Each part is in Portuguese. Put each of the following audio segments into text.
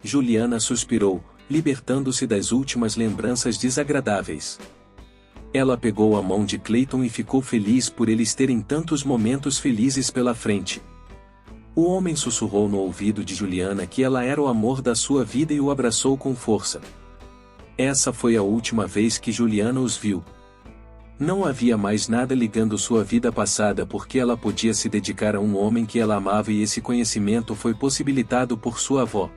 Juliana suspirou, libertando-se das últimas lembranças desagradáveis. Ela pegou a mão de Clayton e ficou feliz por eles terem tantos momentos felizes pela frente. O homem sussurrou no ouvido de Juliana que ela era o amor da sua vida e o abraçou com força. Essa foi a última vez que Juliana os viu. Não havia mais nada ligando sua vida passada porque ela podia se dedicar a um homem que ela amava e esse conhecimento foi possibilitado por sua avó.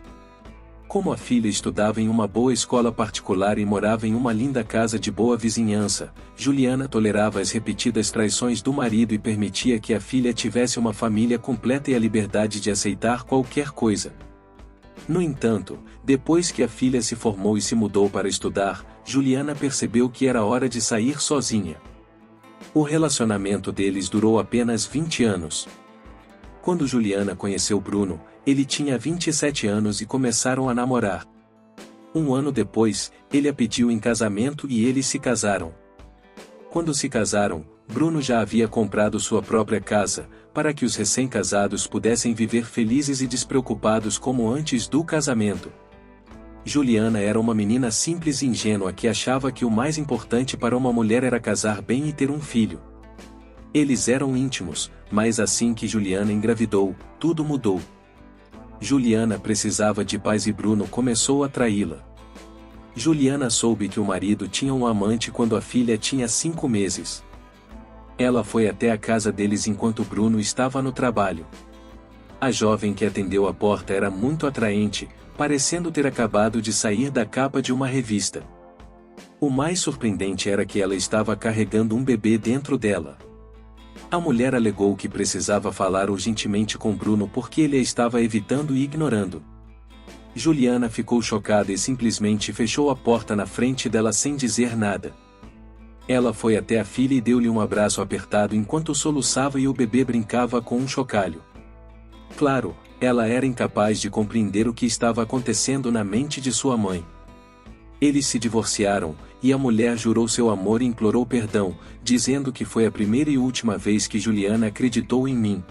Como a filha estudava em uma boa escola particular e morava em uma linda casa de boa vizinhança, Juliana tolerava as repetidas traições do marido e permitia que a filha tivesse uma família completa e a liberdade de aceitar qualquer coisa. No entanto, depois que a filha se formou e se mudou para estudar, Juliana percebeu que era hora de sair sozinha. O relacionamento deles durou apenas 20 anos. Quando Juliana conheceu Bruno, ele tinha 27 anos e começaram a namorar. Um ano depois, ele a pediu em casamento e eles se casaram. Quando se casaram, Bruno já havia comprado sua própria casa, para que os recém-casados pudessem viver felizes e despreocupados como antes do casamento. Juliana era uma menina simples e ingênua que achava que o mais importante para uma mulher era casar bem e ter um filho. Eles eram íntimos, mas assim que Juliana engravidou, tudo mudou. Juliana precisava de paz e Bruno começou a traí-la. Juliana soube que o marido tinha um amante quando a filha tinha 5 meses. Ela foi até a casa deles enquanto Bruno estava no trabalho. A jovem que atendeu a porta era muito atraente, parecendo ter acabado de sair da capa de uma revista. O mais surpreendente era que ela estava carregando um bebê dentro dela. A mulher alegou que precisava falar urgentemente com Bruno porque ele a estava evitando e ignorando. Juliana ficou chocada e simplesmente fechou a porta na frente dela sem dizer nada. Ela foi até a filha e deu-lhe um abraço apertado enquanto soluçava e o bebê brincava com um chocalho. Claro, ela era incapaz de compreender o que estava acontecendo na mente de sua mãe. Eles se divorciaram, e a mulher jurou seu amor e implorou perdão, dizendo que foi a primeira e última vez que Juliana acreditou em mim.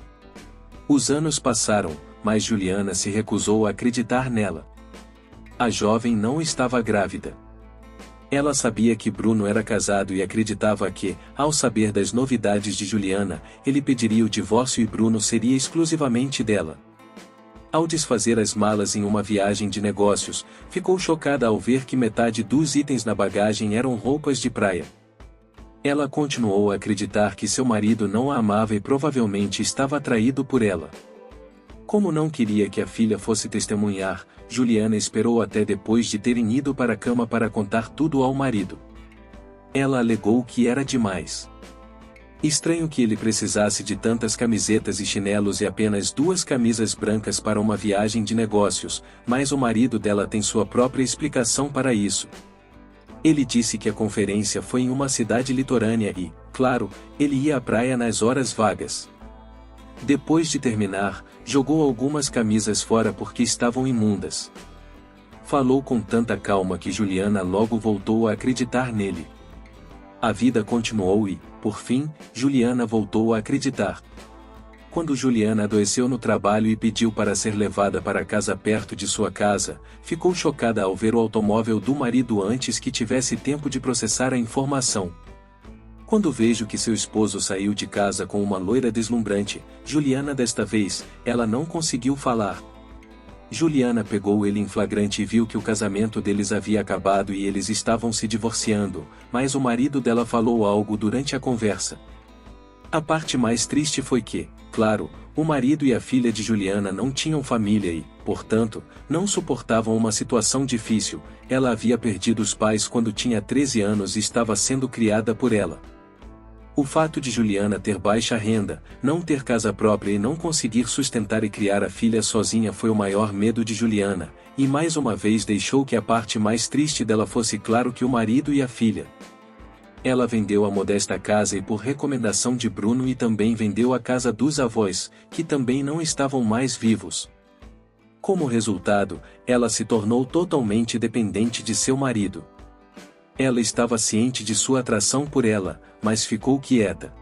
Os anos passaram, mas Juliana se recusou a acreditar nela. A jovem não estava grávida. Ela sabia que Bruno era casado e acreditava que, ao saber das novidades de Juliana, ele pediria o divórcio e Bruno seria exclusivamente dela. Ao desfazer as malas em uma viagem de negócios, ficou chocada ao ver que metade dos itens na bagagem eram roupas de praia. Ela continuou a acreditar que seu marido não a amava e provavelmente estava atraído por ela. Como não queria que a filha fosse testemunhar, Juliana esperou até depois de terem ido para a cama para contar tudo ao marido. Ela alegou que era demais. Estranho que ele precisasse de tantas camisetas e chinelos e apenas 2 camisas brancas para uma viagem de negócios, mas o marido dela tem sua própria explicação para isso. Ele disse que a conferência foi em uma cidade litorânea e, claro, ele ia à praia nas horas vagas. Depois de terminar, jogou algumas camisas fora porque estavam imundas. Falou com tanta calma que Juliana logo voltou a acreditar nele. A vida continuou e, por fim, Juliana voltou a acreditar. Quando Juliana adoeceu no trabalho e pediu para ser levada para casa perto de sua casa, ficou chocada ao ver o automóvel do marido antes que tivesse tempo de processar a informação. Quando vejo que seu esposo saiu de casa com uma loira deslumbrante, Juliana desta vez, ela não conseguiu falar. Juliana pegou ele em flagrante e viu que o casamento deles havia acabado e eles estavam se divorciando, mas o marido dela falou algo durante a conversa. A parte mais triste foi que, claro, o marido e a filha de Juliana não tinham família e, portanto, não suportavam uma situação difícil. Ela havia perdido os pais quando tinha 13 anos e estava sendo criada por ela. O fato de Juliana ter baixa renda, não ter casa própria e não conseguir sustentar e criar a filha sozinha foi o maior medo de Juliana, e mais uma vez deixou que a parte mais triste dela fosse claro que o marido e a filha. Ela vendeu a modesta casa e por recomendação de Bruno e também vendeu a casa dos avós, que também não estavam mais vivos. Como resultado, ela se tornou totalmente dependente de seu marido. Ela estava ciente de sua atração por ela, mas ficou quieta.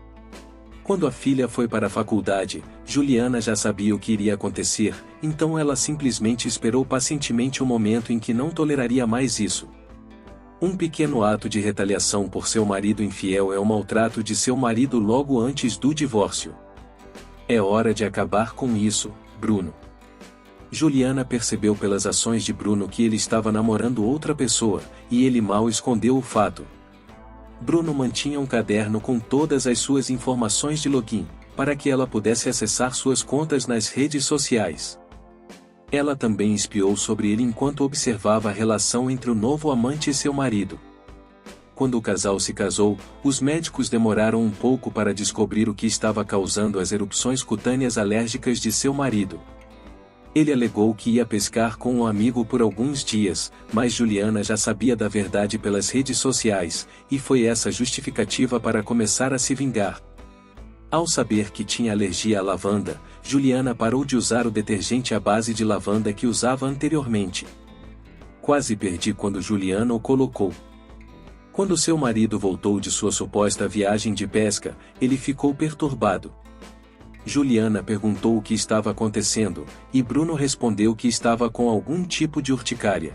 Quando a filha foi para a faculdade, Juliana já sabia o que iria acontecer, então ela simplesmente esperou pacientemente o momento em que não toleraria mais isso. Um pequeno ato de retaliação por seu marido infiel é o maltrato de seu marido logo antes do divórcio. É hora de acabar com isso, Bruno. Juliana percebeu pelas ações de Bruno que ele estava namorando outra pessoa, e ele mal escondeu o fato. Bruno mantinha um caderno com todas as suas informações de login, para que ela pudesse acessar suas contas nas redes sociais. Ela também espiou sobre ele enquanto observava a relação entre o novo amante e seu marido. Quando o casal se casou, os médicos demoraram um pouco para descobrir o que estava causando as erupções cutâneas alérgicas de seu marido. Ele alegou que ia pescar com um amigo por alguns dias, mas Juliana já sabia da verdade pelas redes sociais, e foi essa justificativa para começar a se vingar. Ao saber que tinha alergia à lavanda, Juliana parou de usar o detergente à base de lavanda que usava anteriormente. Quase perdi quando Juliana o colocou. Quando seu marido voltou de sua suposta viagem de pesca, ele ficou perturbado. Juliana perguntou o que estava acontecendo, e Bruno respondeu que estava com algum tipo de urticária.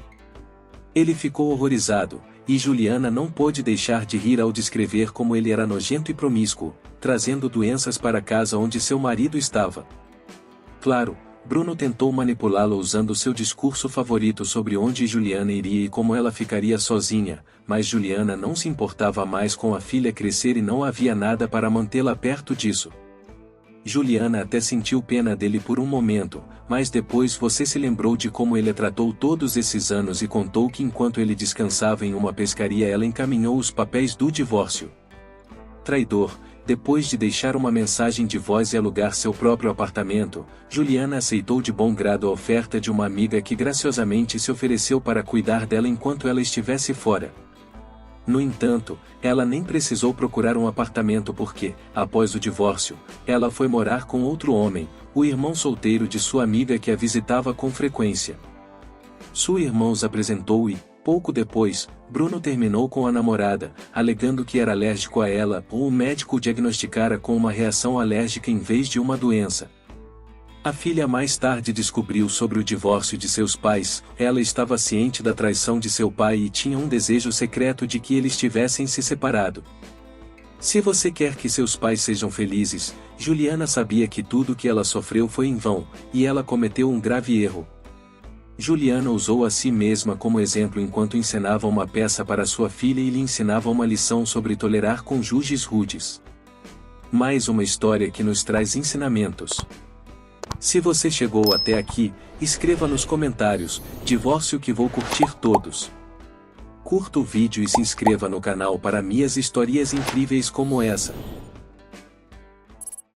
Ele ficou horrorizado, e Juliana não pôde deixar de rir ao descrever como ele era nojento e promíscuo, trazendo doenças para a casa onde seu marido estava. Claro, Bruno tentou manipulá-la usando seu discurso favorito sobre onde Juliana iria e como ela ficaria sozinha, mas Juliana não se importava mais com a filha crescer e não havia nada para mantê-la perto disso. Juliana até sentiu pena dele por um momento, mas depois você se lembrou de como ele a tratou todos esses anos e contou que enquanto ele descansava em uma pescaria ela encaminhou os papéis do divórcio. Traidor, depois de deixar uma mensagem de voz e alugar seu próprio apartamento, Juliana aceitou de bom grado a oferta de uma amiga que graciosamente se ofereceu para cuidar dela enquanto ela estivesse fora. No entanto, ela nem precisou procurar um apartamento porque, após o divórcio, ela foi morar com outro homem, o irmão solteiro de sua amiga que a visitava com frequência. Sua irmã os apresentou e, pouco depois, Bruno terminou com a namorada, alegando que era alérgico a ela ou o médico o diagnosticara com uma reação alérgica em vez de uma doença. A filha mais tarde descobriu sobre o divórcio de seus pais, ela estava ciente da traição de seu pai e tinha um desejo secreto de que eles tivessem se separado. Se você quer que seus pais sejam felizes, Juliana sabia que tudo o que ela sofreu foi em vão, e ela cometeu um grave erro. Juliana usou a si mesma como exemplo enquanto encenava uma peça para sua filha e lhe ensinava uma lição sobre tolerar cônjuges rudes. Mais uma história que nos traz ensinamentos. Se você chegou até aqui, escreva nos comentários, divórcio que vou curtir todos. Curta o vídeo e se inscreva no canal para minhas histórias incríveis como essa.